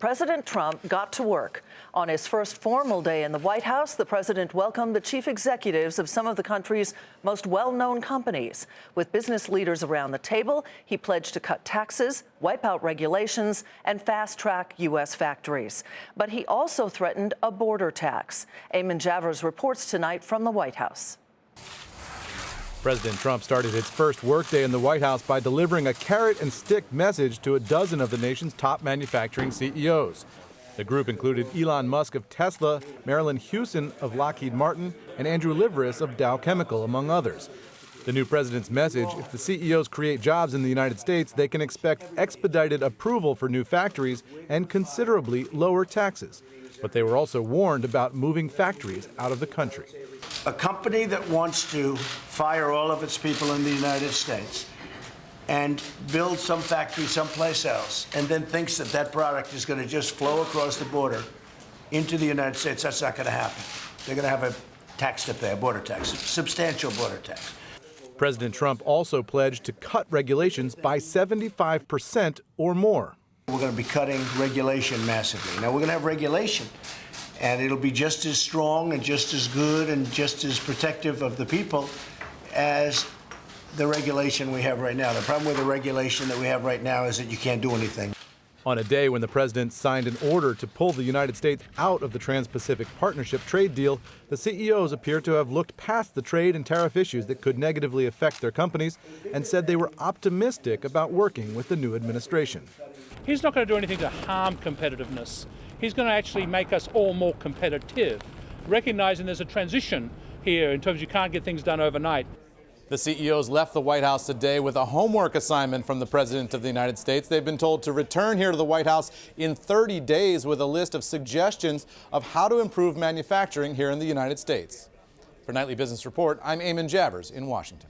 President Trump got to work. On his first formal day in the White House, the president welcomed the chief executives of some of the country's most well-known companies. With business leaders around the table, he pledged to cut taxes, wipe out regulations, and fast-track U.S. factories. But he also threatened a border tax. Eamon Javers reports tonight from the White House. President Trump started his first workday in the White House by delivering a carrot-and-stick message to a dozen of the nation's top manufacturing CEOs. The group included Elon Musk of Tesla, Marilyn Hewson of Lockheed Martin, and Andrew Liveris of Dow Chemical, among others. The new president's message: if the CEOs create jobs in the United States, they can expect expedited approval for new factories and considerably lower taxes. But they were also warned about moving factories out of the country. A company that wants to fire all of its people in the United States and build some factory someplace else and then thinks that that product is going to just flow across the border into the United States, that's not going to happen. They're going to have a tax to pay, a border tax, a substantial border tax. President Trump also pledged to cut regulations by 75% or more. We're going to be cutting regulation massively. Now, we're going to have regulation, and it'll be just as strong and just as good and just as protective of the people as the regulation we have right now. The problem with the regulation that we have right now is that you can't do anything. On a day when the president signed an order to pull the United States out of the Trans-Pacific Partnership trade deal, the CEOs appear to have looked past the trade and tariff issues that could negatively affect their companies and said they were optimistic about working with the new administration. He's not going to do anything to harm competitiveness. He's going to actually make us all more competitive, recognizing there's a transition here in terms of you can't get things done overnight. The CEOs left the White House today with a homework assignment from the President of the United States. They've been told to return here to the White House in 30 days with a list of suggestions of how to improve manufacturing here in the United States. For Nightly Business Report, I'm Eamon Javers in Washington.